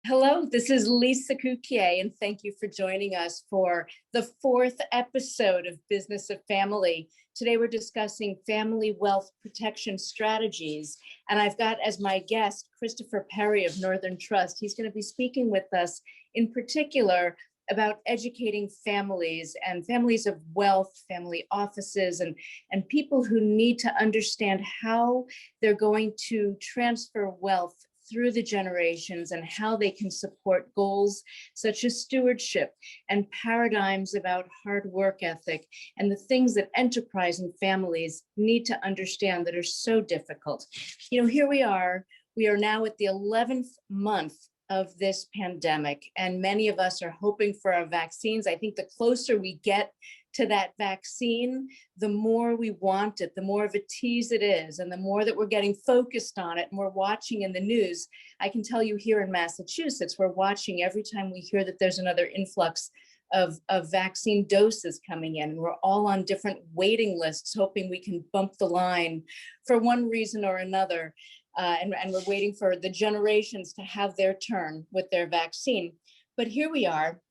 Hello, this is Lisa Cukier, and thank you for joining us for the fourth episode of Business of Family. Today we're discussing family wealth protection strategies, and I've got as my guest Christopher Perry of Northern Trust. He's going to be speaking with us in particular about educating families and families of wealth, family offices, and people who need to understand how they're going to transfer wealth through the generations and how they can support goals such as stewardship and paradigms about hard work ethic and the things that enterprising families need to understand that are so difficult. You know, here we are now at the 11th month of this pandemic, and many of us are hoping for our vaccines. I think the closer we get to that vaccine, the more we want it, the more of a tease it is, and the more that we're getting focused on it and we're watching in the news. I can tell you here in Massachusetts, we're watching every time we hear that there's another influx of vaccine doses coming in. And we're all on different waiting lists, hoping we can bump the line for one reason or another. And we're waiting for the generations to have their turn with their vaccine. But here we are,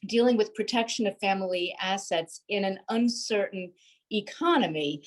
dealing with protection of family assets in an uncertain economy.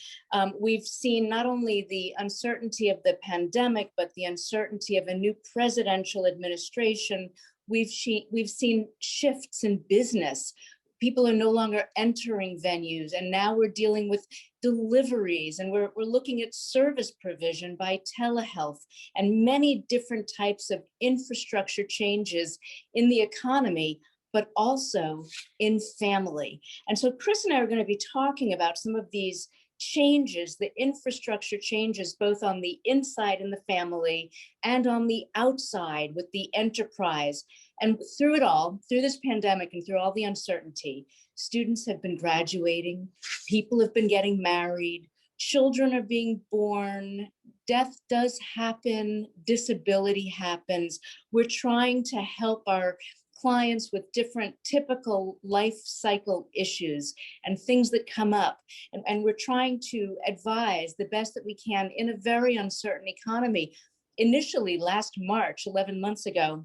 We've seen not only the uncertainty of the pandemic, but the uncertainty of a new presidential administration. We've seen shifts in business. People are no longer entering venues, and now we're dealing with deliveries, and we're looking at service provision by telehealth and many different types of infrastructure changes in the economy, but also in family. And so Chris and I are going to be talking about some of these changes, the infrastructure changes, both on the inside in the family and on the outside with the enterprise. And through it all, through this pandemic and through all the uncertainty, students have been graduating, people have been getting married, children are being born, death does happen, disability happens. We're trying to help our clients with different typical life cycle issues and things that come up. And we're trying to advise the best that we can in a very uncertain economy. Initially, last March, 11 months ago,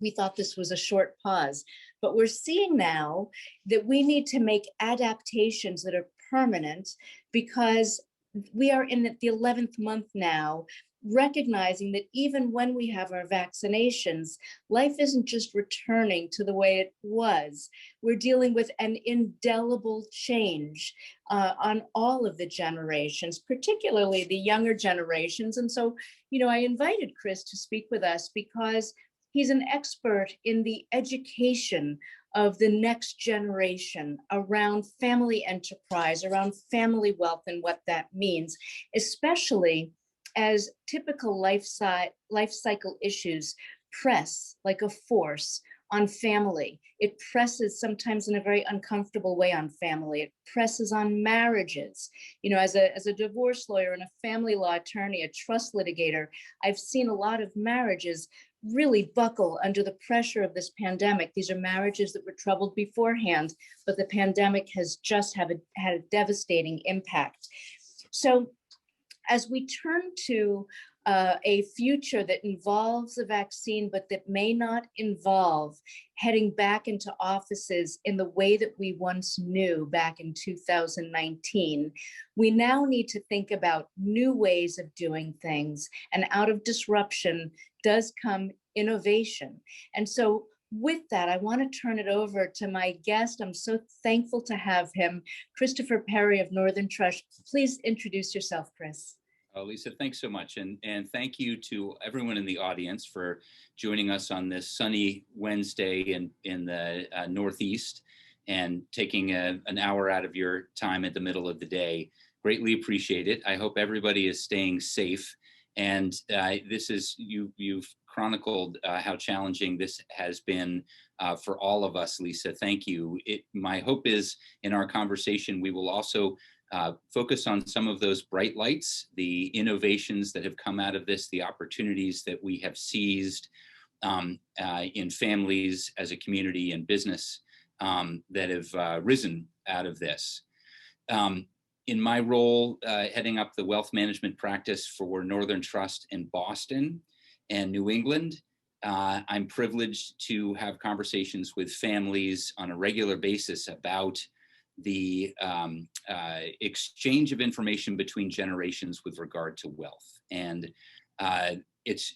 we thought this was a short pause, but we're seeing now that we need to make adaptations that are permanent, because we are in the 11th month now, recognizing that even when we have our vaccinations, life isn't just returning to the way it was. We're dealing with an indelible change on all of the generations, particularly the younger generations. And so, I invited Chris to speak with us because he's an expert in the education of the next generation around family enterprise, around family wealth and what that means, especially as typical life cycle issues press like a force on family. It presses sometimes in a very uncomfortable way on family. It presses on marriages. As a divorce lawyer and a family law attorney, a trust litigator, I've seen a lot of marriages really buckle under the pressure of this pandemic. These are marriages that were troubled beforehand, but the pandemic has just had a devastating impact. So as we turn to a future that involves a vaccine, but that may not involve heading back into offices in the way that we once knew back in 2019, we now need to think about new ways of doing things. And out of disruption does come innovation. And so with that, I want to turn it over to my guest. I'm so thankful to have him, Christopher Perry of Northern Trust. Please introduce yourself, Chris. Lisa, thanks so much. And thank you to everyone in the audience for joining us on this sunny Wednesday in the Northeast and taking an hour out of your time at the middle of the day. Greatly appreciate it. I hope everybody is staying safe. And you've chronicled how challenging this has been for all of us, Lisa. Thank you. My hope is in our conversation, we will also focus on some of those bright lights, the innovations that have come out of this, the opportunities that we have seized in families as a community and business that have risen out of this. In my role, heading up the wealth management practice for Northern Trust in Boston and New England, I'm privileged to have conversations with families on a regular basis about the exchange of information between generations with regard to wealth. And it's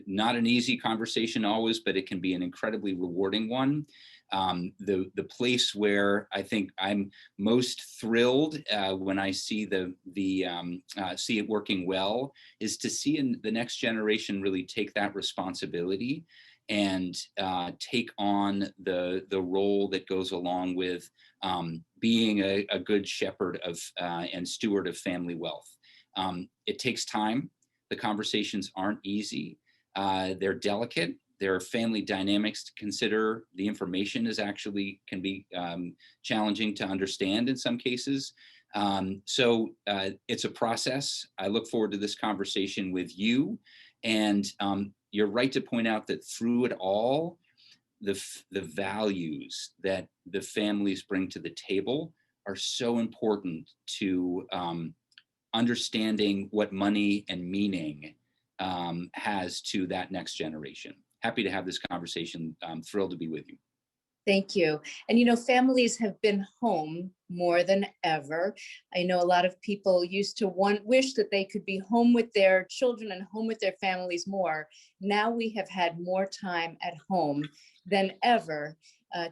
not an easy conversation always, but it can be an incredibly rewarding one. The place where I think I'm most thrilled when I see see it working well is to see in the next generation really take that responsibility and take on the role that goes along with being a good shepherd of and steward of family wealth. It takes time. The conversations aren't easy. They're delicate. There are family dynamics to consider. The information can be challenging to understand in some cases. So it's a process. I look forward to this conversation with you. And you're right to point out that through it all, the values that the families bring to the table are so important to understanding what money and meaning has to that next generation. Happy to have this conversation. I'm thrilled to be with you. Thank you. And families have been home more than ever. I know a lot of people used to wish that they could be home with their children and home with their families more. Now we have had more time at home than ever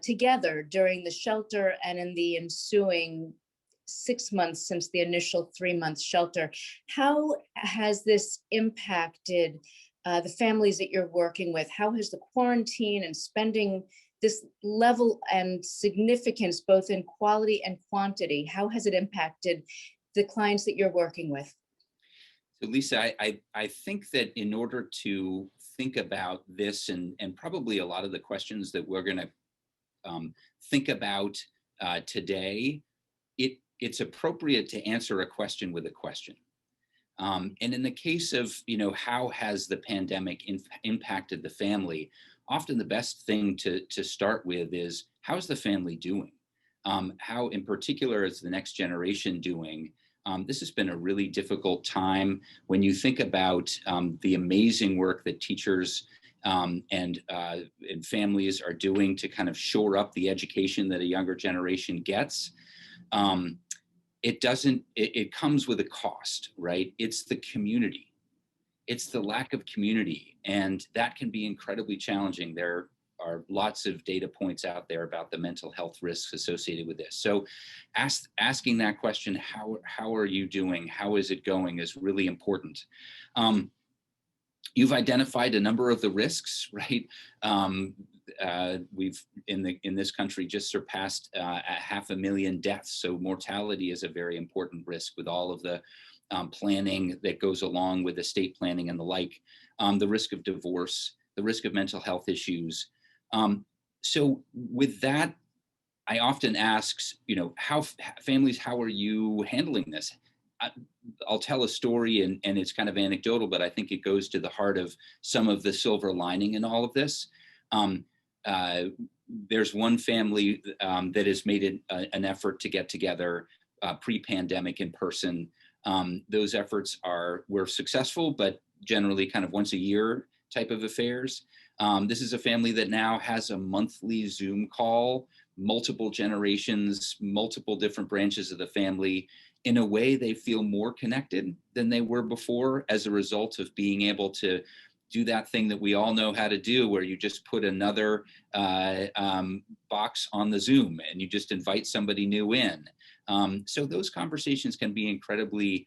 together during the shelter and in the ensuing 6 months since the initial 3-month shelter. How has this impacted the families that you're working with? How has the quarantine and spending this level and significance, both in quality and quantity, how has it impacted the clients that you're working with? So Lisa, I think that in order to think about this and probably a lot of the questions that we're going to think about today, it's appropriate to answer a question with a question. And in the case of, how has the pandemic impacted the family, often the best thing to start with is, how's the family doing? How in particular is the next generation doing? This has been a really difficult time when you think about the amazing work that teachers and families are doing to kind of shore up the education that a younger generation gets. It comes with a cost, right? It's the community. It's the lack of community, and that can be incredibly challenging. There are lots of data points out there about the mental health risks associated with this. So asking that question, how are you doing? How is it going, is really important. You've identified a number of the risks, right? We've in this country just surpassed 500,000 deaths. So mortality is a very important risk with all of the planning that goes along with estate planning and the like. The risk of divorce, the risk of mental health issues. So with that, I often ask, how families, how are you handling this? I'll tell a story and it's kind of anecdotal, but I think it goes to the heart of some of the silver lining in all of this. There's one family that has made an effort to get together pre-pandemic in person. Those efforts were successful, but generally kind of once a year type of affairs. This is a family that now has a monthly Zoom call, multiple generations, multiple different branches of the family. In a way, they feel more connected than they were before as a result of being able to do that thing that we all know how to do, where you just put another box on the Zoom and you just invite somebody new in. So those conversations can be incredibly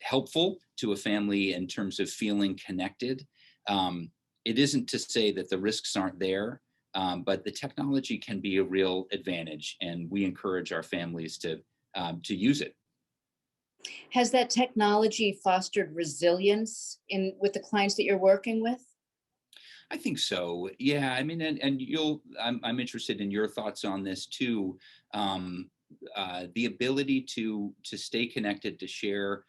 helpful to a family in terms of feeling connected. It isn't to say that the risks aren't there, but the technology can be a real advantage, and we encourage our families to use it. Has that technology fostered resilience with the clients that you're working with? I think so. Yeah. I mean, and I'm interested in your thoughts on this too. The ability to stay connected, to share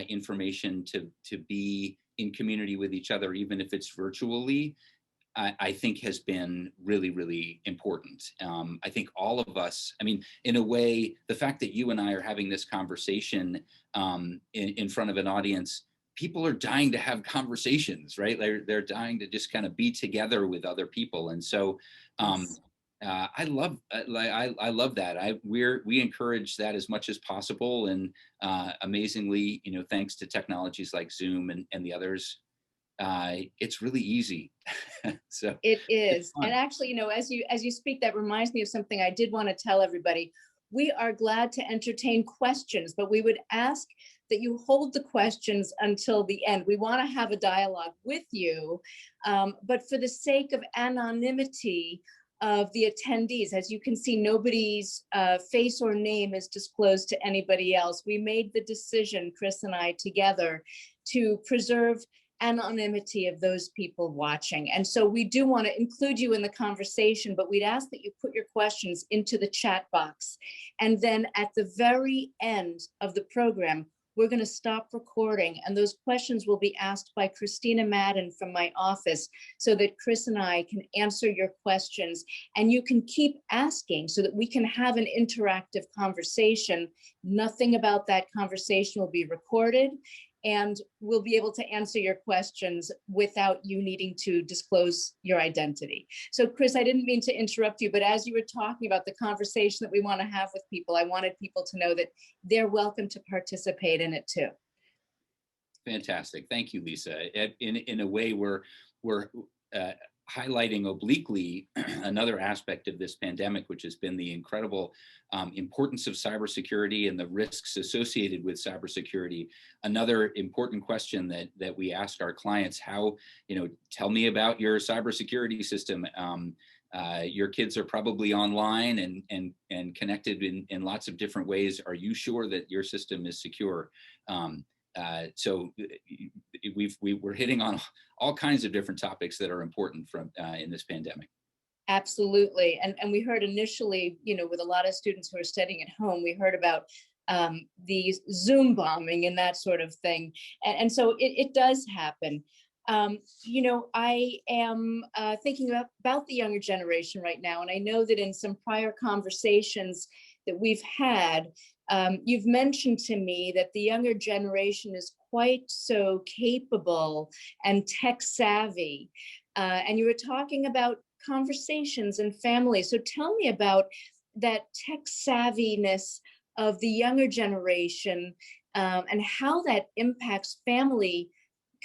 information, to be in community with each other, even if it's virtually, I think has been really, really important. I think all of us, I mean, in a way, the fact that you and I are having this conversation in front of an audience, people are dying to have conversations, right? They're dying to just kind of be together with other people. And so I love that. We encourage that as much as possible. And amazingly, thanks to technologies like Zoom and the others, it's really easy. So it is. fun. And actually, as you speak, that reminds me of something I did want to tell everybody. We are glad to entertain questions, but we would ask that you hold the questions until the end. We want to have a dialogue with you, but for the sake of anonymity of the attendees, as you can see, nobody's face or name is disclosed to anybody else. We made the decision, Chris and I together, to preserve anonymity of those people watching. And so we do want to include you in the conversation, but we'd ask that you put your questions into the chat box. And then at the very end of the program, we're going to stop recording, and those questions will be asked by Christina Madden from my office, so that Chris and I can answer your questions, and you can keep asking so that we can have an interactive conversation. Nothing about that conversation will be recorded, and we'll be able to answer your questions without you needing to disclose your identity. So Chris, I didn't mean to interrupt you, but as you were talking about the conversation that we want to have with people, I wanted people to know that they're welcome to participate in it too. Fantastic. Thank you, Lisa. In a way, we're highlighting obliquely another aspect of this pandemic, which has been the incredible importance of cybersecurity and the risks associated with cybersecurity. Another important question that we ask our clients: how, tell me about your cybersecurity system. Your kids are probably online and connected in lots of different ways. Are you sure that your system is secure? So we're hitting on all kinds of different topics that are important in this pandemic. Absolutely. And we heard initially, with a lot of students who are studying at home, we heard about the Zoom bombing and that sort of thing. And so it does happen. I am thinking about the younger generation right now. And I know that in some prior conversations that we've had, you've mentioned to me that the younger generation is quite so capable and tech savvy. And you were talking about conversations and family. So tell me about that tech savviness of the younger generation, and how that impacts family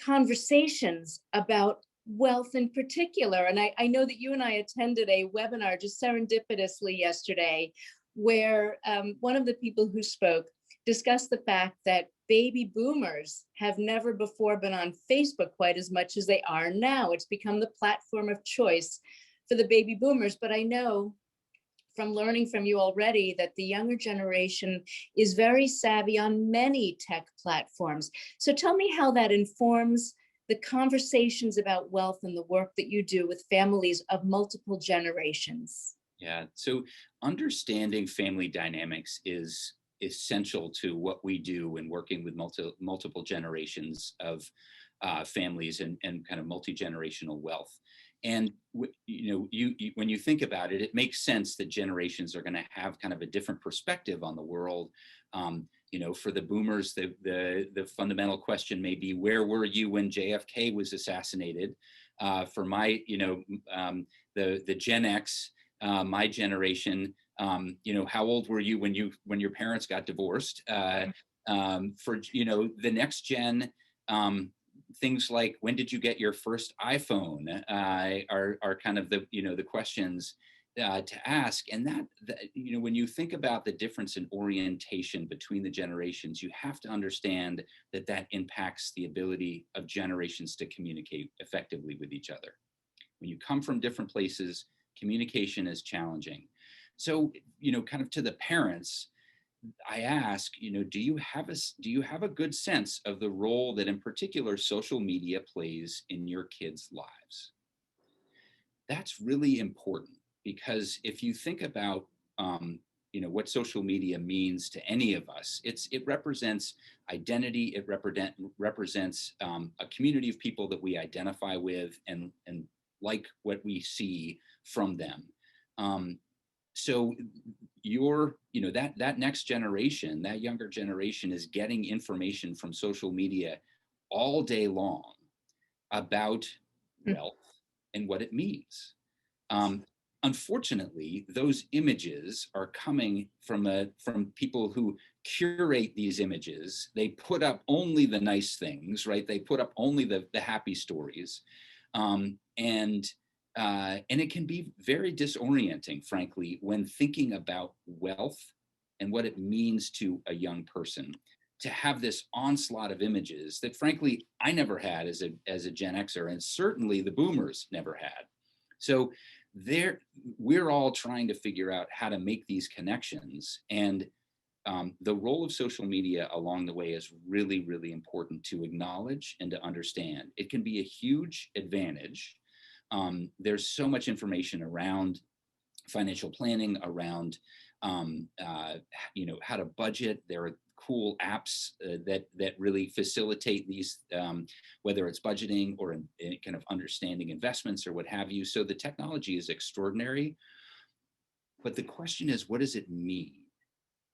conversations about wealth in particular. And I know that you and I attended a webinar just serendipitously yesterday, where one of the people who spoke discussed the fact that baby boomers have never before been on Facebook quite as much as they are now. It's become the platform of choice for the baby boomers. But I know from learning from you already that the younger generation is very savvy on many tech platforms. So tell me how that informs the conversations about wealth and the work that you do with families of multiple generations. Yeah, so understanding family dynamics is essential to what we do when working with multiple generations of families and kind of multi-generational wealth. And when you think about it, it makes sense that generations are going to have kind of a different perspective on the world. For the boomers, the fundamental question may be, where were you when JFK was assassinated? For my, the Gen X, my generation, how old were you when your parents got divorced? For the next gen, things like, when did you get your first iPhone? Are kind of the questions to ask. And that when you think about the difference in orientation between the generations, you have to understand that impacts the ability of generations to communicate effectively with each other. When you come from different places, communication is challenging. So, kind of to the parents, I ask, do you have a good sense of the role that in particular social media plays in your kids' lives? That's really important, because if you think about what social media means to any of us, it represents identity. It represents a community of people that we identify with and like what we see from them. So that next generation, that younger generation, is getting information from social media all day long about Mm. wealth and what it means. Unfortunately, those images are coming from people who curate these images. They put up only the nice things, right? They put up only the happy stories, and it can be very disorienting, frankly, when thinking about wealth and what it means to a young person, to have this onslaught of images that, frankly, I never had as a Gen Xer, and certainly the boomers never had. So we're all trying to figure out how to make these connections, and the role of social media along the way is really, really important to acknowledge and to understand. It can be a huge advantage. There's so much information around financial planning, around how to budget. There are cool apps that really facilitate these, whether it's budgeting or in kind of understanding investments or what have you. So the technology is extraordinary, but the question is, what does it mean?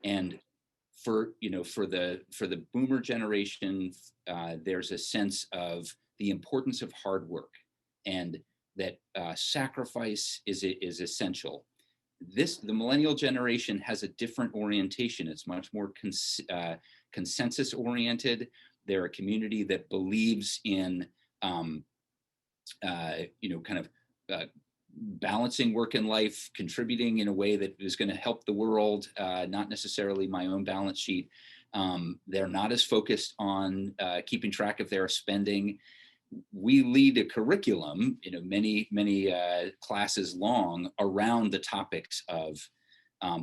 And for the boomer generation, there's a sense of the importance of hard work, and that sacrifice is essential. The millennial generation has a different orientation. It's much more consensus oriented. They're a community that believes in kind of balancing work and life, contributing in a way that is going to help the world, not necessarily my own balance sheet. They're not as focused on keeping track of their spending. We lead a curriculum, many classes long, around the topics of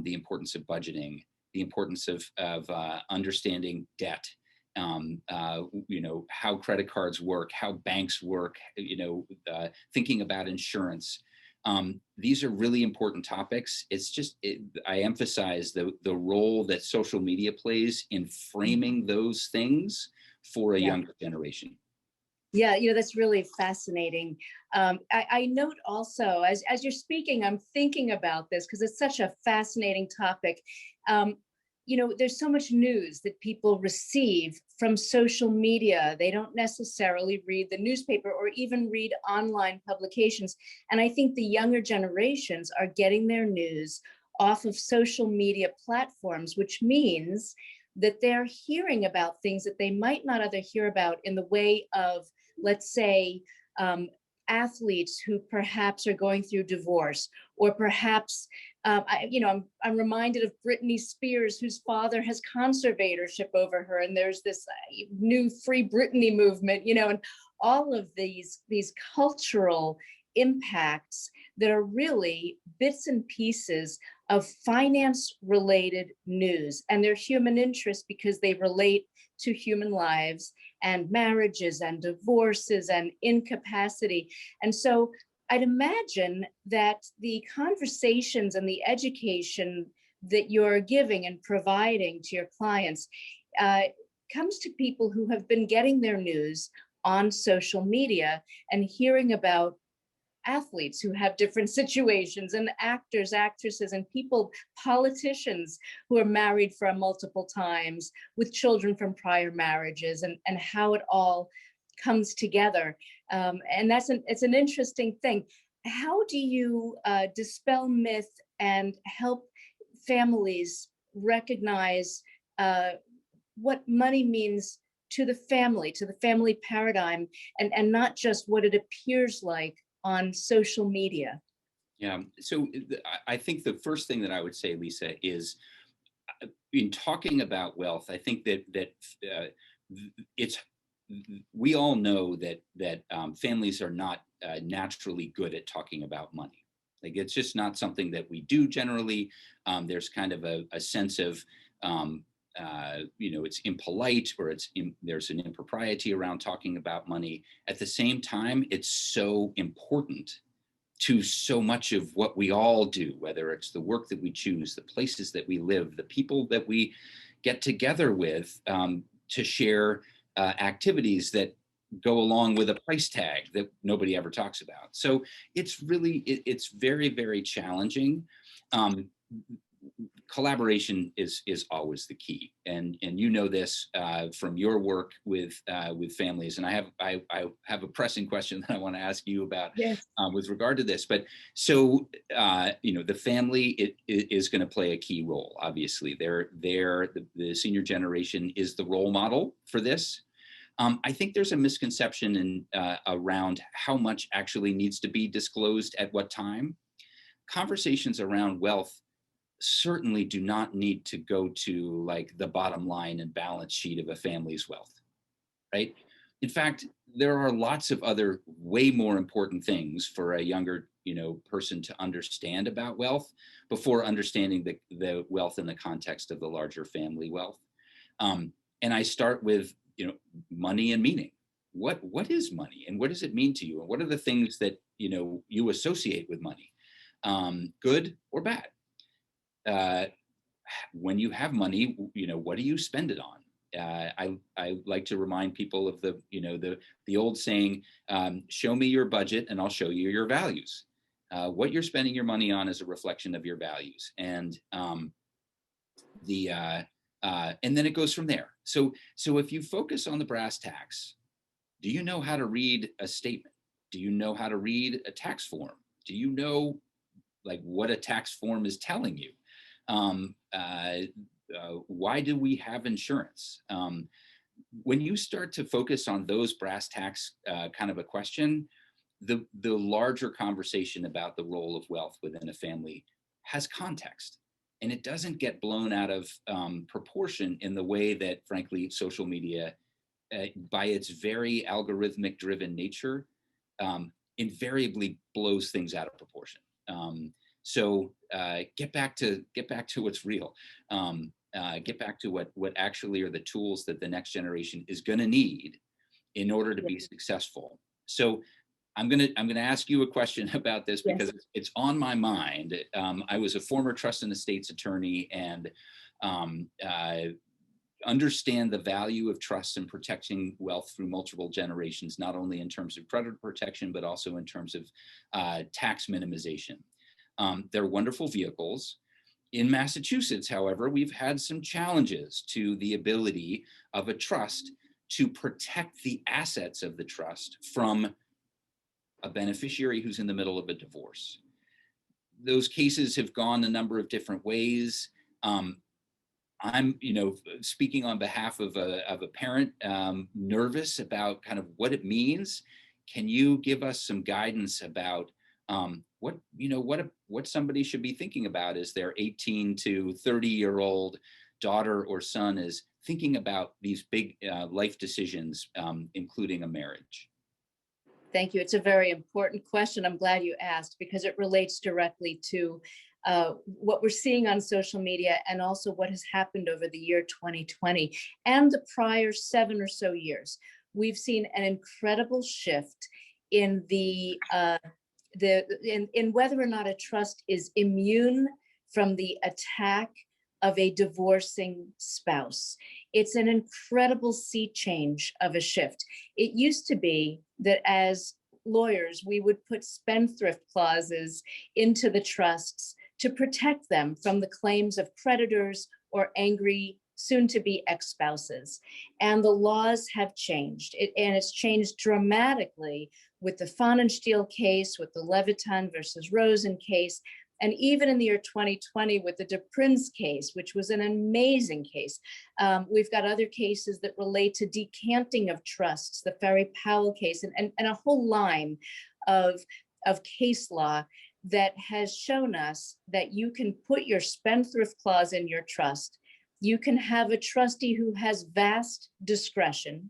the importance of budgeting, the importance of understanding debt, how credit cards work, how banks work, thinking about insurance. These are really important topics. It's just, I emphasize the role that social media plays in framing those things for a younger generation. Yeah, that's really fascinating. I note also, as you're speaking, I'm thinking about this because it's such a fascinating topic. There's so much news that people receive from social media. They don't necessarily read the newspaper or even read online publications. And I think the younger generations are getting their news off of social media platforms, which means that they're hearing about things that they might not other hear about in the way of, let's say, athletes who perhaps are going through divorce, or perhaps, I'm reminded of Britney Spears, whose father has conservatorship over her, and there's this new Free Britney movement, and all of these cultural impacts that are really bits and pieces of finance-related news, and they're human interest because they relate to human lives and marriages and divorces and incapacity. And so I'd imagine that the conversations and the education that you're giving and providing to your clients comes to people who have been getting their news on social media and hearing about athletes who have different situations, and actors, actresses, and politicians who are married for multiple times with children from prior marriages, and how it all comes together. And it's an interesting thing. How do you dispel myth and help families recognize what money means to the family paradigm, and not just what it appears like on social media? Yeah, so I think the first thing that I would say, Lisa, is in talking about wealth, I think that we all know that families are not naturally good at talking about money. Like, it's just not something that we do generally. There's kind of a sense of it's impolite, or there's an impropriety around talking about money. At the same time, it's so important to so much of what we all do, whether it's the work that we choose, the places that we live, the people that we get together with to share activities that go along with a price tag that nobody ever talks about. So it's very, very challenging. collaboration is always the key, and you know this from your work with families. And I have a pressing question that I want to ask you about. Yes. With regard to this. But so the family is going to play a key role. Obviously, the senior generation is the role model for this. I think there's a misconception around how much actually needs to be disclosed at what time. Conversations around wealth certainly do not need to go to like the bottom line and balance sheet of a family's wealth, right? In fact, there are lots of other way more important things for a younger, person to understand about wealth before understanding the wealth in the context of the larger family wealth. And I start with, money and meaning. What is money, and what does it mean to you? And what are the things that, you associate with money, good or bad? When you have money, what do you spend it on? I like to remind people of the old saying, show me your budget and I'll show you your values. What you're spending your money on is a reflection of your values. And and then it goes from there. So if you focus on the brass tacks, do you know how to read a statement? Do you know how to read a tax form? Do you know like what a tax form is telling you? Why do we have insurance? When you start to focus on those brass tacks kind of a question, the larger conversation about the role of wealth within a family has context. And it doesn't get blown out of proportion in the way that, frankly, social media, by its very algorithmic driven nature, invariably blows things out of proportion. So get back to what's real. Get back to what actually are the tools that the next generation is going to need in order to be successful. So I'm gonna ask you a question about this because it's on my mind. I was a former trust and estates attorney, and understand the value of trust and protecting wealth through multiple generations, not only in terms of creditor protection, but also in terms of tax minimization. They're wonderful vehicles. In Massachusetts, however, we've had some challenges to the ability of a trust to protect the assets of the trust from a beneficiary who's in the middle of a divorce. Those cases have gone a number of different ways. I'm, speaking on behalf of a parent, nervous about kind of what it means. Can you give us some guidance about what somebody should be thinking about as their 18 to 30-year-old daughter or son is thinking about these big life decisions, including a marriage? Thank you. It's a very important question. I'm glad you asked because it relates directly to what we're seeing on social media and also what has happened over the year 2020 and the prior 7 or so years. We've seen an incredible shift in in whether or not a trust is immune from the attack of a divorcing spouse. It's an incredible sea change of a shift. It used to be that as lawyers, we would put spendthrift clauses into the trusts to protect them from the claims of creditors or angry soon-to-be ex-spouses. And the laws have changed, and it's changed dramatically with the Prenuptial case, with the Leviton versus Rosen case, and even in the year 2020 with the DePrince case, which was an amazing case. We've got other cases that relate to decanting of trusts, the Ferry Powell case, and a whole line of case law that has shown us that you can put your spendthrift clause in your trust. You can have a trustee who has vast discretion.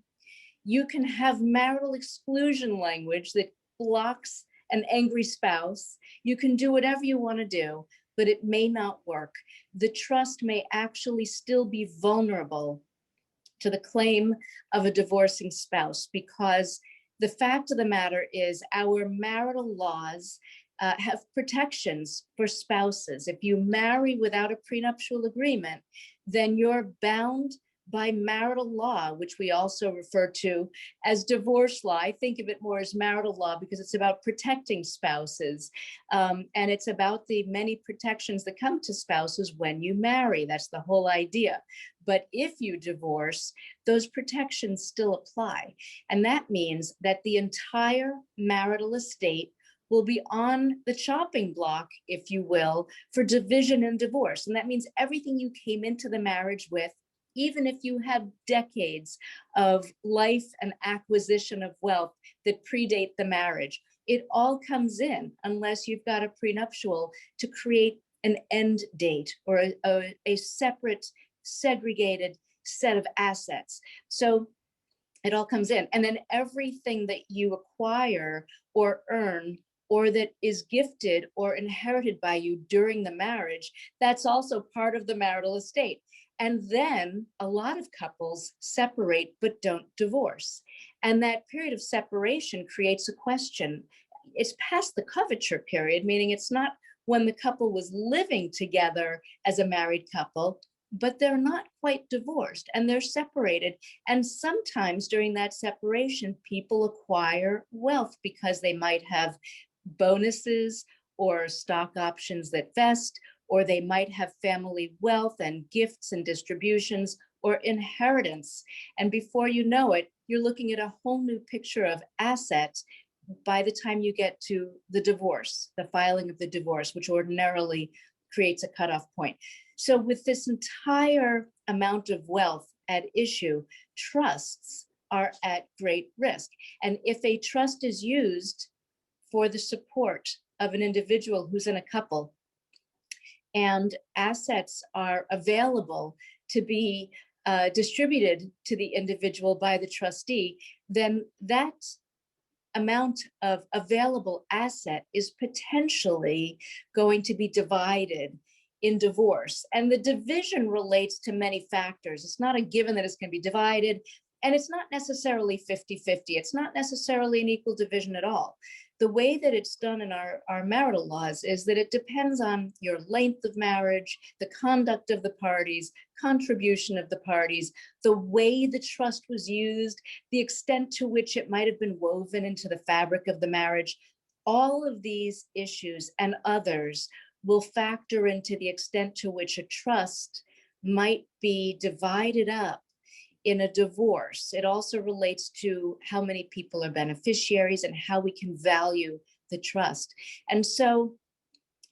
You can have marital exclusion language that blocks an angry spouse. You can do whatever you want to do, but it may not work. The trust may actually still be vulnerable to the claim of a divorcing spouse because the fact of the matter is our marital laws have protections for spouses. If you marry without a prenuptial agreement, then you're bound by marital law, which we also refer to as divorce law. I think of it more as marital law because it's about protecting spouses. And it's about the many protections that come to spouses when you marry. That's the whole idea. But if you divorce, those protections still apply. And that means that the entire marital estate will be on the chopping block, if you will, for division and divorce. And that means everything you came into the marriage with, even if you have decades of life and acquisition of wealth that predate the marriage, it all comes in unless you've got a prenuptial to create an end date or a separate, segregated set of assets. So it all comes in. And then everything that you acquire or earn or that is gifted or inherited by you during the marriage, that's also part of the marital estate. And then a lot of couples separate but don't divorce. And that period of separation creates a question. It's past the coverture period, meaning it's not when the couple was living together as a married couple, but they're not quite divorced and they're separated. And sometimes during that separation, people acquire wealth because they might have bonuses or stock options that vest, or they might have family wealth and gifts and distributions or inheritance. And before you know it, you're looking at a whole new picture of assets by the time you get to the divorce, the filing of the divorce, which ordinarily creates a cutoff point. So with this entire amount of wealth at issue, trusts are at great risk. And if a trust is used for the support of an individual who's in a couple, and assets are available to be distributed to the individual by the trustee, then that amount of available asset is potentially going to be divided in divorce. And the division relates to many factors. It's not a given that it's going to be divided, and it's not necessarily 50-50. It's not necessarily an equal division at all. The way that it's done in our marital laws is that it depends on your length of marriage, the conduct of the parties, contribution of the parties, the way the trust was used, the extent to which it might have been woven into the fabric of the marriage. All of these issues and others will factor into the extent to which a trust might be divided up in a divorce. It also relates to how many people are beneficiaries and how we can value the trust. And so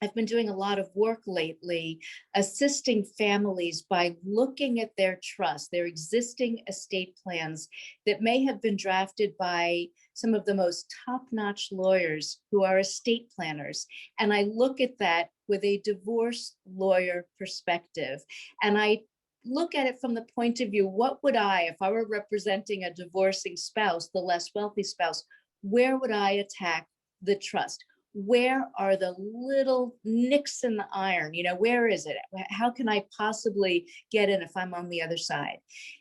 I've been doing a lot of work lately, assisting families by looking at their trust, their existing estate plans that may have been drafted by some of the most top-notch lawyers who are estate planners. And I look at that with a divorce lawyer perspective. And I look at it from the point of view, what would I, if I were representing a divorcing spouse, the less wealthy spouse, where would I attack the trust? Where are the little nicks in the iron? You know, where is it? How can I possibly get in if I'm on the other side?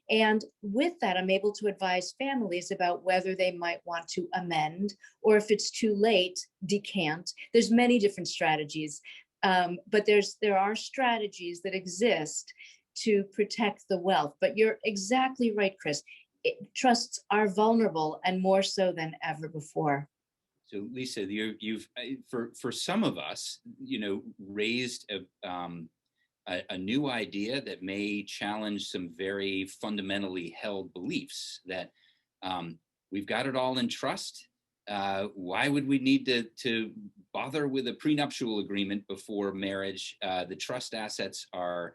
And with that, I'm able to advise families about whether they might want to amend, or if it's too late, decant. There's many different strategies, but there are strategies that exist to protect the wealth. But you're exactly right, Chris. Trusts are vulnerable, and more so than ever before. So Lisa, you've for some of us, you know, raised a new idea that may challenge some very fundamentally held beliefs that we've got it all in trust. Why would we need to bother with a prenuptial agreement before marriage? The trust assets are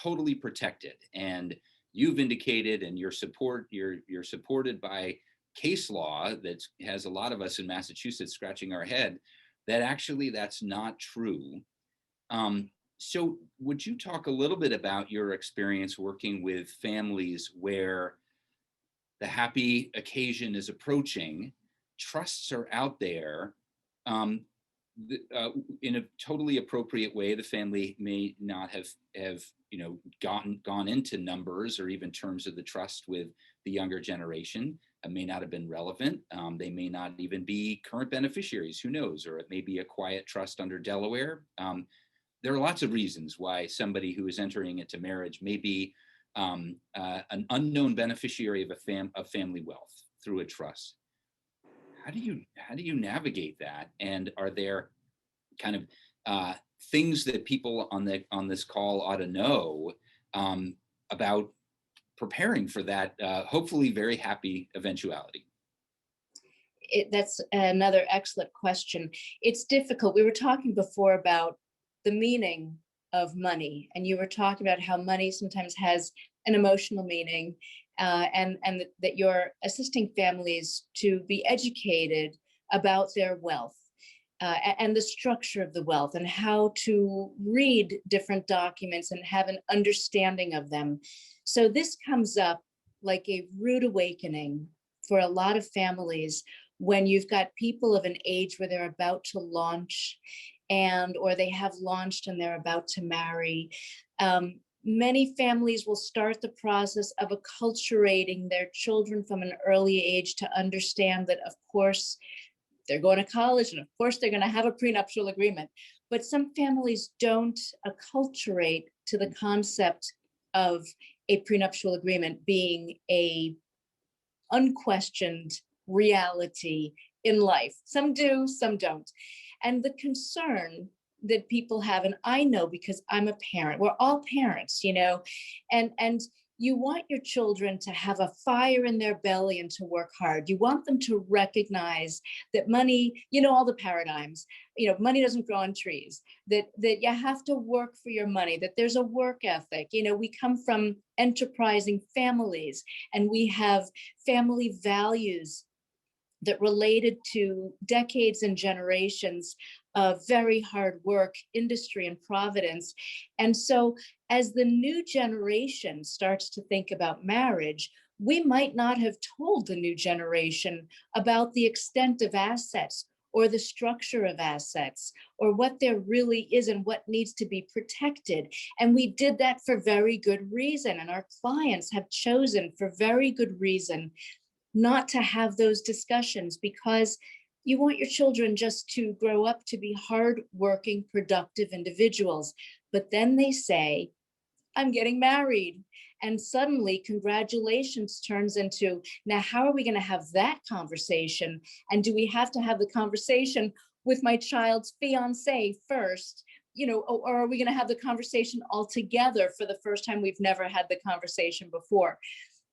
totally protected, and you've indicated, and you're supported by case law that has a lot of us in Massachusetts scratching our head that actually that's not true. So would you talk a little bit about your experience working with families where the happy occasion is approaching, trusts are out there, in a totally appropriate way? The family may not have you know gone into numbers or even terms of the trust with the younger generation. It may not have been relevant. They may not even be current beneficiaries. Who knows? Or it may be a quiet trust under Delaware. There are lots of reasons why somebody who is entering into marriage may be an unknown beneficiary of family wealth through a trust. How do you navigate that? And are there kind of things that people on this call ought to know about preparing for that hopefully very happy eventuality? That's another excellent question. It's difficult. We were talking before about the meaning of money, and you were talking about how money sometimes has an emotional meaning, and that you're assisting families to be educated about their wealth, and the structure of the wealth, and how to read different documents and have an understanding of them. So this comes up like a rude awakening for a lot of families when you've got people of an age where they're about to launch, or they have launched and they're about to marry. Many families will start the process of acculturating their children from an early age to understand that, of course, they're going to college, and of course they're going to have a prenuptial agreement. But some families don't acculturate to the concept of a prenuptial agreement being a unquestioned reality in life. Some do, some don't. And the concern that people have, and I know because I'm a parent, we're all parents, and you want your children to have a fire in their belly and to work hard. You want them to recognize that money, all the paradigms, money doesn't grow on trees, that you have to work for your money, that there's a work ethic. We come from enterprising families, and we have family values that related to decades and generations of very hard work, industry, and providence. And so as the new generation starts to think about marriage, we might not have told the new generation about the extent of assets or the structure of assets or what there really is and what needs to be protected. And we did that for very good reason. And our clients have chosen for very good reason not to have those discussions, because you want your children just to grow up to be hardworking, productive individuals. But then they say, I'm getting married. And suddenly congratulations turns into, now, how are we going to have that conversation? And do we have to have the conversation with my child's fiance first? Or are we going to have the conversation all together for the first time? We've never had the conversation before.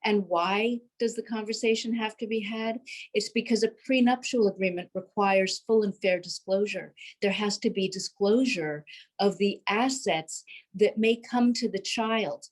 And why does the conversation have to be had? It's because a prenuptial agreement requires full and fair disclosure. There has to be disclosure of the assets that may come to the child,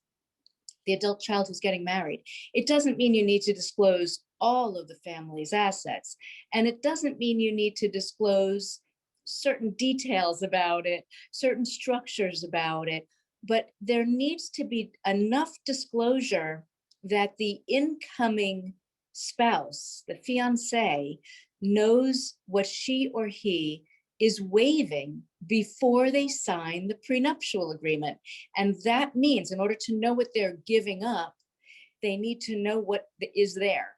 the adult child who's getting married. It doesn't mean you need to disclose all of the family's assets. And it doesn't mean you need to disclose certain details about it, certain structures about it, but there needs to be enough disclosure that the incoming spouse, the fiance, knows what she or he is waiving before they sign the prenuptial agreement. And that means, in order to know what they're giving up, they need to know what is there.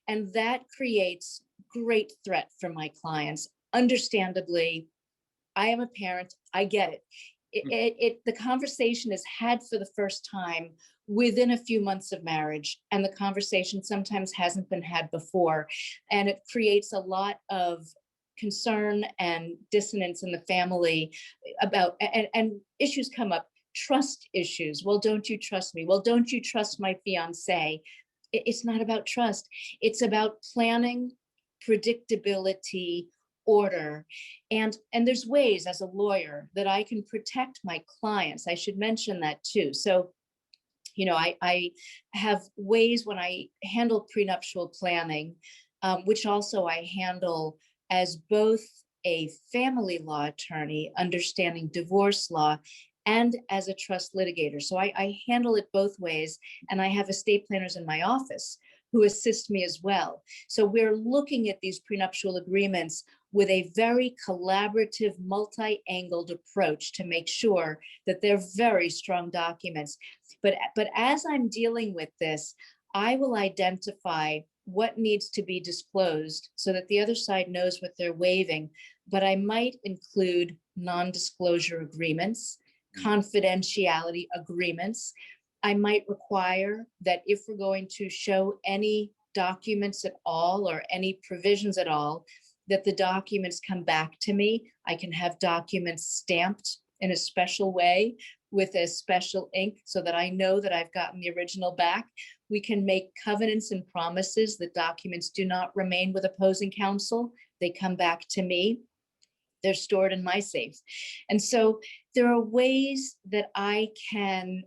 And that creates great threat for my clients. Understandably, I am a parent, I get it. The conversation is had for the first time within a few months of marriage, and the conversation sometimes hasn't been had before. And it creates a lot of concern and dissonance in the family about, and issues come up, trust issues. Well, don't you trust me? Well, don't you trust my fiance? It's not about trust. It's about planning, predictability, order. And there's ways as a lawyer that I can protect my clients. I should mention that too. So, I have ways when I handle prenuptial planning, which also I handle as both a family law attorney, understanding divorce law, and as a trust litigator. So I handle it both ways. And I have estate planners in my office who assist me as well. So we're looking at these prenuptial agreements with a very collaborative, multi-angled approach to make sure that they're very strong documents. But as I'm dealing with this, I will identify what needs to be disclosed so that the other side knows what they're waiving. But I might include non-disclosure agreements, confidentiality agreements. I might require that if we're going to show any documents at all or any provisions at all, that the documents come back to me. I can have documents stamped in a special way with a special ink so that I know that I've gotten the original back. We can make covenants and promises that documents do not remain with opposing counsel. They come back to me. They're stored in my safe. And so there are ways that I can,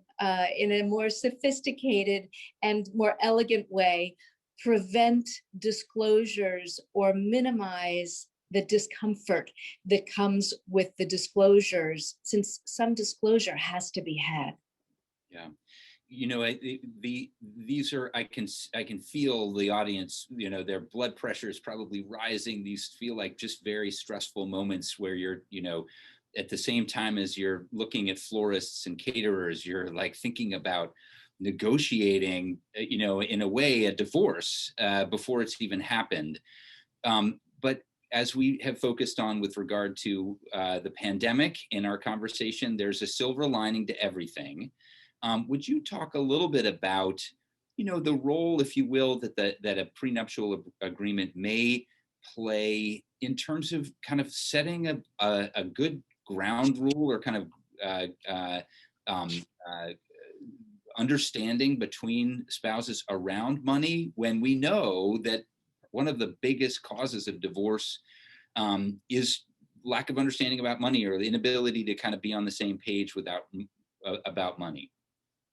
in a more sophisticated and more elegant way, prevent disclosures or minimize the discomfort that comes with the disclosures, since some disclosure has to be had. Yeah. You know, these are, I can feel the audience, you know, their blood pressure is probably rising. These feel like just very stressful moments where you're, you know, at the same time as you're looking at florists and caterers, you're like thinking about negotiating, you know, in a way, a divorce before it's even happened. But as we have focused on with regard to the pandemic in our conversation, there's a silver lining to everything. Would you talk a little bit about, you know, the role, if you will, that a prenuptial agreement may play in terms of kind of setting a good ground rule or kind of understanding between spouses around money, when we know that one of the biggest causes of divorce is lack of understanding about money, or the inability to kind of be on the same page about money?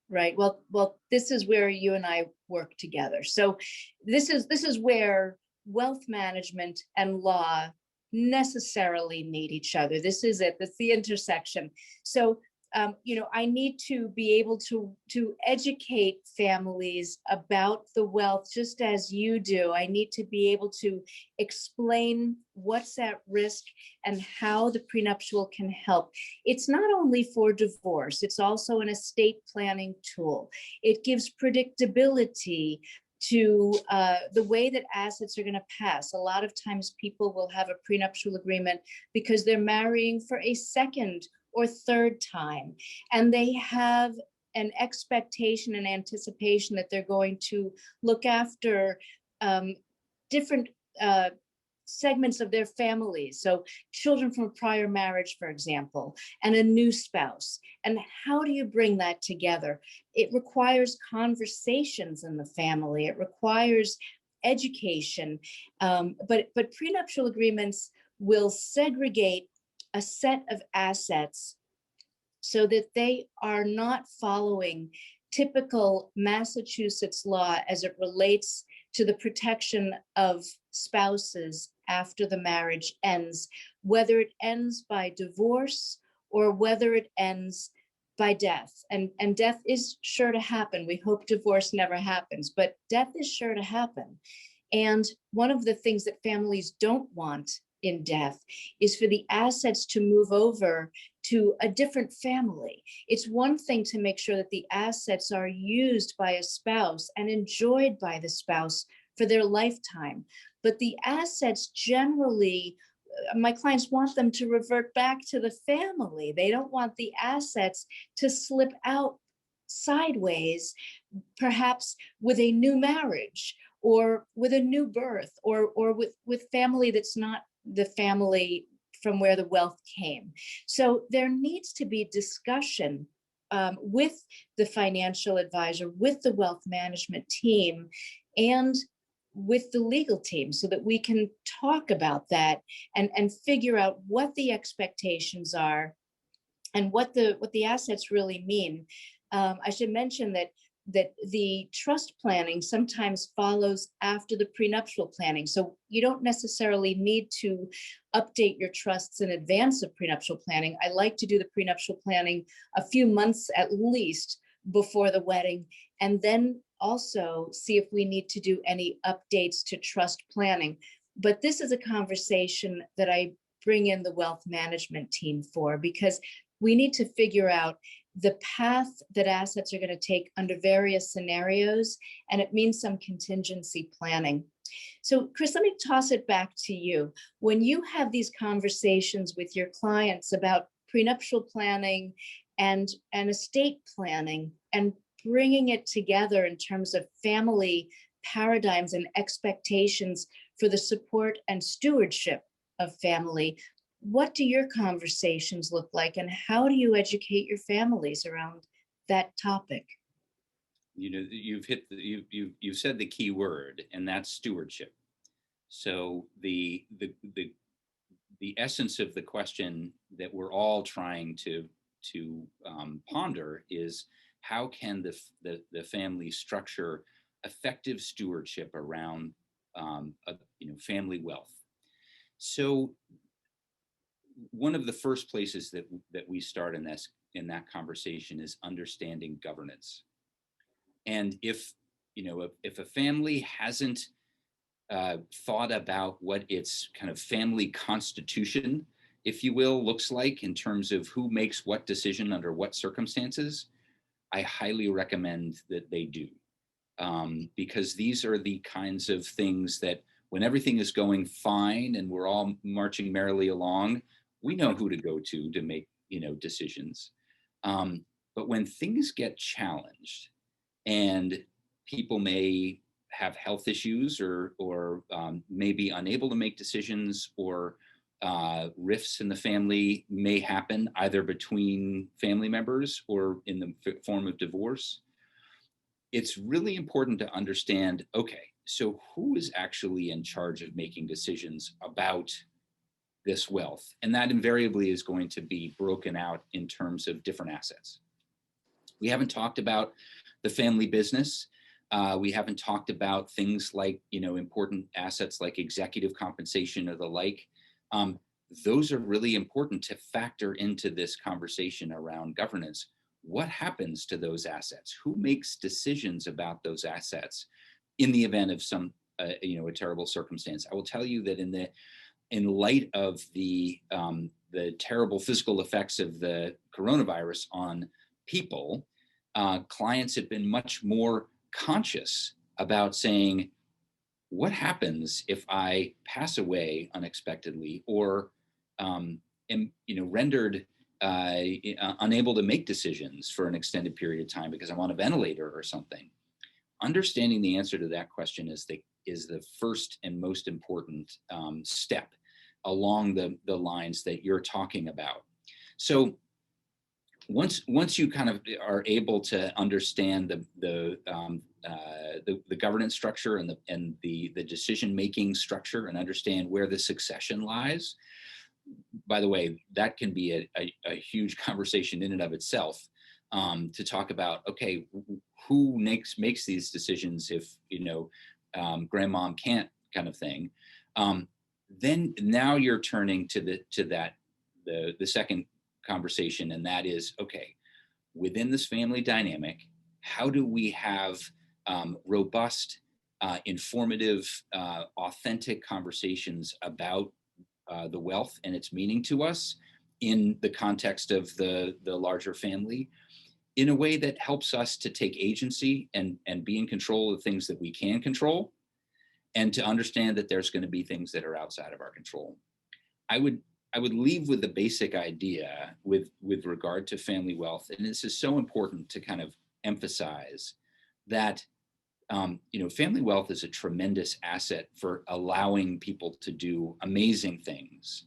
Right. Well, this is where you and I work together. So this is where wealth management and law necessarily meet each other. This is it. That's the intersection. So you know, I need to be able to educate families about the wealth just as you do. I need to be able to explain what's at risk and how the prenuptial can help. It's not only for divorce, it's also an estate planning tool. It gives predictability to the way that assets are going to pass. A lot of times people will have a prenuptial agreement because they're marrying for a second or third time, and they have an expectation and anticipation that they're going to look after different segments of their families. So children from a prior marriage, for example, and a new spouse. And how do you bring that together? It requires conversations in the family. It requires education. But prenuptial agreements will segregate a set of assets so that they are not following typical Massachusetts law as it relates to the protection of spouses after the marriage ends, whether it ends by divorce or whether it ends by death. And death is sure to happen. We hope divorce never happens, but death is sure to happen. And one of the things that families don't want in death is for the assets to move over to a different family. It's one thing to make sure that the assets are used by a spouse and enjoyed by the spouse for their lifetime, but the assets generally, my clients want them to revert back to the family. They don't want the assets to slip out sideways, perhaps with a new marriage or with a new birth or with family that's not the family from where the wealth came. So there needs to be discussion with the financial advisor, with the wealth management team, and with the legal team so that we can talk about that and figure out what the expectations are and what the assets really mean. I should mention that the trust planning sometimes follows after the prenuptial planning. So you don't necessarily need to update your trusts in advance of prenuptial planning. I like to do the prenuptial planning a few months at least before the wedding, and then also see if we need to do any updates to trust planning. But this is a conversation that I bring in the wealth management team for, because we need to figure out the path that assets are going to take under various scenarios, and it means some contingency planning. So Chris, let me toss it back to you. When you have these conversations with your clients about prenuptial planning and estate planning and bringing it together in terms of family paradigms and expectations for the support and stewardship of family. What do your conversations look like, and how do you educate your families around that topic? You know, you've said the key word, and that's stewardship. So the essence of the question that we're all trying to ponder is, how can the family structure effective stewardship around family wealth? So one of the first places that we start in that conversation is understanding governance. And if a family hasn't thought about what its kind of family constitution, if you will, looks like in terms of who makes what decision under what circumstances, I highly recommend that they do. Because these are the kinds of things that when everything is going fine and we're all marching merrily along, we know who to go to make, decisions. But when things get challenged and people may have health issues or may be unable to make decisions, or rifts in the family may happen either between family members or in the form of divorce, it's really important to understand, okay, so who is actually in charge of making decisions about this wealth? And that invariably is going to be broken out in terms of different assets. We haven't talked about the family business. We haven't talked about things like, important assets like executive compensation or the like. Those are really important to factor into this conversation around governance. What happens to those assets? Who makes decisions about those assets in the event of some, a terrible circumstance? I will tell you that in light of the terrible physical effects of the coronavirus on people, clients have been much more conscious about saying, what happens if I pass away unexpectedly, or am rendered unable to make decisions for an extended period of time because I'm on a ventilator or something? Understanding the answer to that question is the first and most important step along the lines that you're talking about. So once you kind of are able to understand the governance structure and the decision making structure, and understand where the succession lies, by the way, that can be a huge conversation in and of itself, to talk about, okay, who makes these decisions if grandmom can't, kind of thing. Then now you're turning to the second conversation, and that is, okay, within this family dynamic, how do we have robust, informative, authentic conversations about the wealth and its meaning to us in the context of the larger family, in a way that helps us to take agency and be in control of things that we can control, and to understand that there's going to be things that are outside of our control. I would leave with the basic idea with regard to family wealth, and this is so important to kind of emphasize, that family wealth is a tremendous asset for allowing people to do amazing things.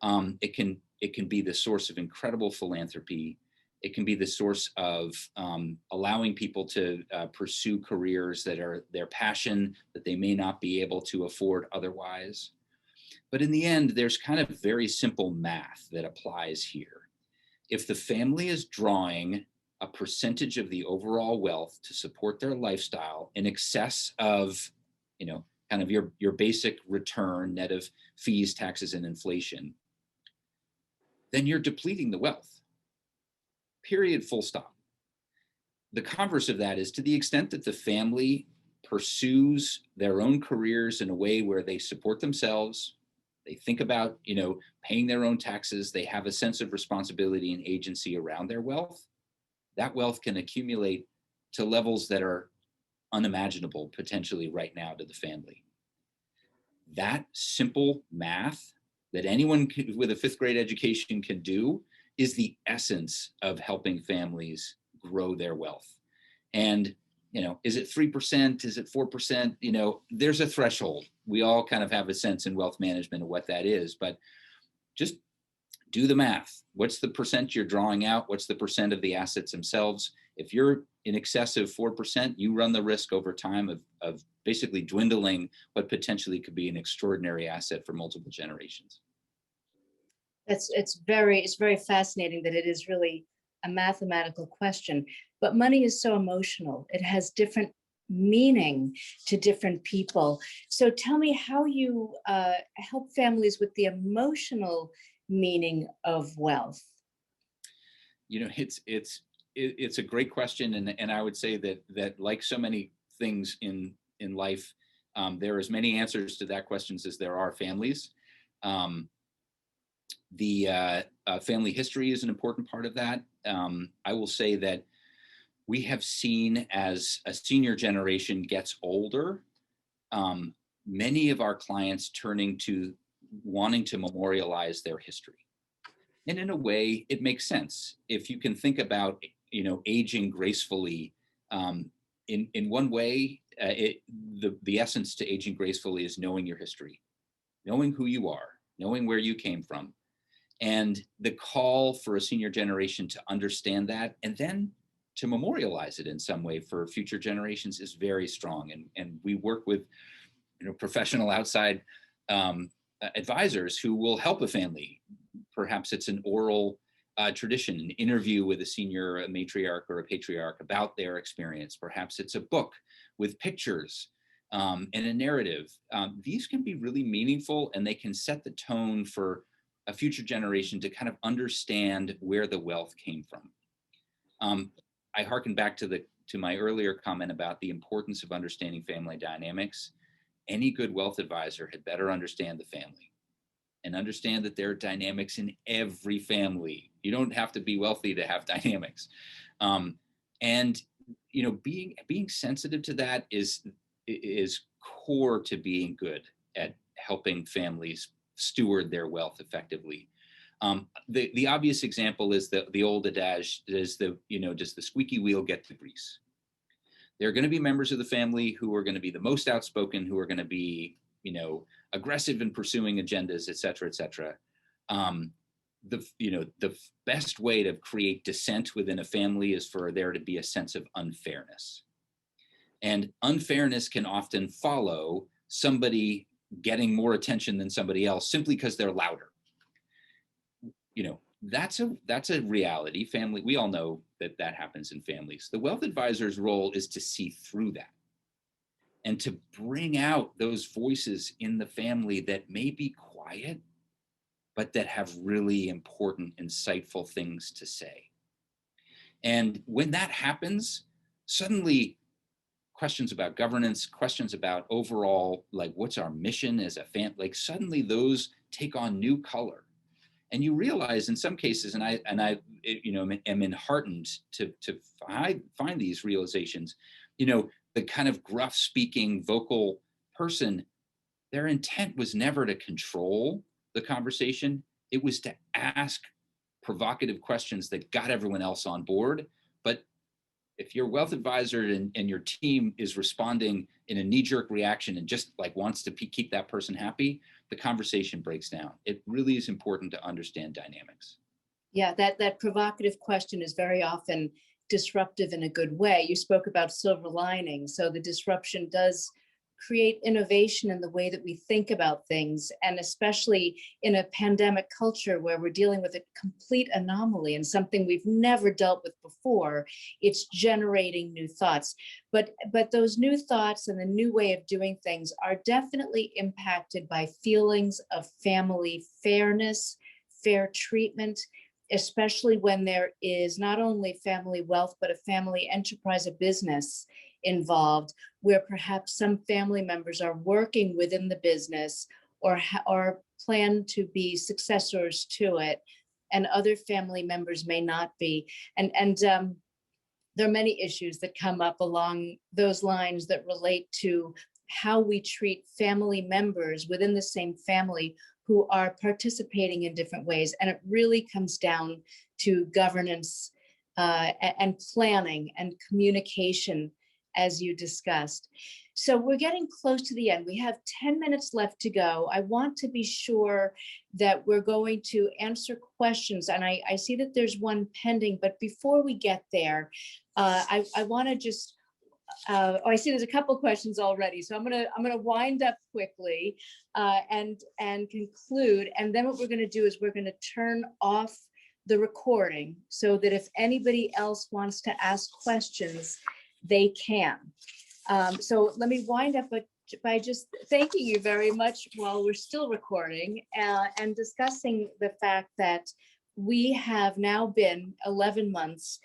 It can be the source of incredible philanthropy. It can be the source of allowing people to pursue careers that are their passion, that they may not be able to afford otherwise. But in the end, there's kind of very simple math that applies here. If the family is drawing a percentage of the overall wealth to support their lifestyle in excess of, kind of your basic return net of fees, taxes, and inflation, then you're depleting the wealth. Period, full stop. The converse of that is, to the extent that the family pursues their own careers in a way where they support themselves, they think about, paying their own taxes, they have a sense of responsibility and agency around their wealth, that wealth can accumulate to levels that are unimaginable potentially right now to the family. That simple math that anyone with a fifth grade education can do is the essence of helping families grow their wealth. And, is it 3%? Is it 4%? There's a threshold. We all kind of have a sense in wealth management of what that is, but just do the math. What's the percent you're drawing out? What's the percent of the assets themselves? If you're in excess of 4%, you run the risk over time of basically dwindling what potentially could be an extraordinary asset for multiple generations. It's very fascinating that it is really a mathematical question, but money is so emotional. It has different meaning to different people. So tell me how you help families with the emotional meaning of wealth. It's a great question, and I would say that like so many things in life, there are as many answers to that questions as there are families. The family history is an important part of that. I will say that we have seen, as a senior generation gets older, many of our clients turning to wanting to memorialize their history. And in a way, it makes sense. If you can think about, aging gracefully, in one way, the essence to aging gracefully is knowing your history, knowing who you are, knowing where you came from. And the call for a senior generation to understand that and then to memorialize it in some way for future generations is very strong. And we work with professional outside advisors who will help a family. Perhaps it's an oral tradition, an interview with a senior a matriarch or a patriarch about their experience. Perhaps it's a book with pictures and a narrative. These can be really meaningful, and they can set the tone for a future generation to kind of understand where the wealth came from. I hearken back to my earlier comment about the importance of understanding family dynamics. Any good wealth advisor had better understand the family and understand that there are dynamics in every family. You don't have to be wealthy to have dynamics. And being sensitive to that is core to being good at helping families steward their wealth effectively. The obvious example is the old adage: does the squeaky wheel get the grease? There are going to be members of the family who are going to be the most outspoken, who are going to be aggressive in pursuing agendas, et cetera, et cetera. The best way to create dissent within a family is for there to be a sense of unfairness. And unfairness can often follow somebody getting more attention than somebody else simply because they're louder. That's a reality. Family, we all know that happens in families. The wealth advisor's role is to see through that and to bring out those voices in the family that may be quiet, but that have really important, insightful things to say. And when that happens, suddenly questions about governance, questions about overall, like, what's our mission as a family, like, suddenly those take on new color. And you realize in some cases, and I am enheartened to find these realizations, the kind of gruff speaking vocal person, their intent was never to control the conversation. It was to ask provocative questions that got everyone else on board. But if your wealth advisor and your team is responding in a knee-jerk reaction and just like wants to keep that person happy, the conversation breaks down. It really is important to understand dynamics. Yeah, that provocative question is very often disruptive in a good way. You spoke about silver lining. So the disruption does create innovation in the way that we think about things, and especially in a pandemic culture where we're dealing with a complete anomaly and something we've never dealt with before, it's generating new thoughts. But those new thoughts and the new way of doing things are definitely impacted by feelings of family fairness, fair treatment, especially when there is not only family wealth, but a family enterprise, a business involved, where perhaps some family members are working within the business or plan to be successors to it, and other family members may not be. And there are many issues that come up along those lines that relate to how we treat family members within the same family who are participating in different ways. And it really comes down to governance and planning and communication, as you discussed. So we're getting close to the end. We have 10 minutes left to go. I want to be sure that we're going to answer questions. And I see that there's one pending, but before we get there, I want to just, I see there's a couple questions already. So I'm gonna wind up quickly and conclude. And then what we're gonna do is we're gonna turn off the recording so that if anybody else wants to ask questions, they can. So let me wind up by just thanking you very much while we're still recording and discussing the fact that we have now been 11 months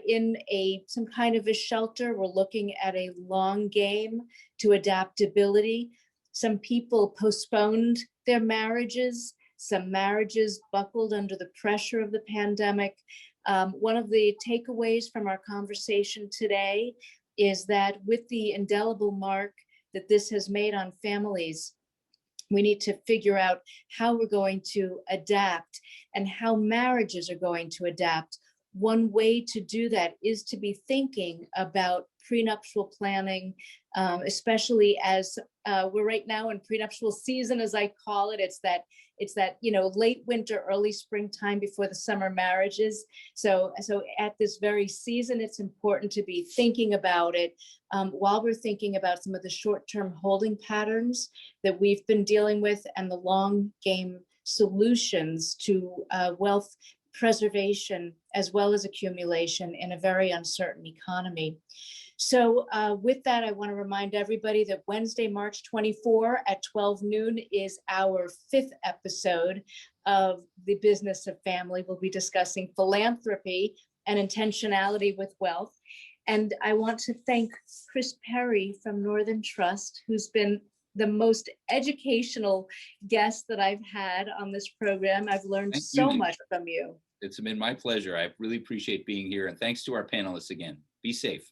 in some kind of a shelter. We're looking at a long game to adaptability. Some people postponed their marriages. Some marriages buckled under the pressure of the pandemic. One of the takeaways from our conversation today is that with the indelible mark that this has made on families, we need to figure out how we're going to adapt and how marriages are going to adapt. One way to do that is to be thinking about prenuptial planning, especially as we're right now in prenuptial season, as I call it. It's that late winter, early springtime before the summer marriages. So at this very season, it's important to be thinking about it while we're thinking about some of the short-term holding patterns that we've been dealing with and the long game solutions to wealth preservation as well as accumulation in a very uncertain economy. So with that, I want to remind everybody that Wednesday, March 24 at 12 noon is our 5th episode of The Business of Family. We'll be discussing philanthropy and intentionality with wealth. And I want to thank Chris Perry from Northern Trust, who's been the most educational guest that I've had on this program. I've learned so much from you. It's been my pleasure. I really appreciate being here. And thanks to our panelists again. Be safe.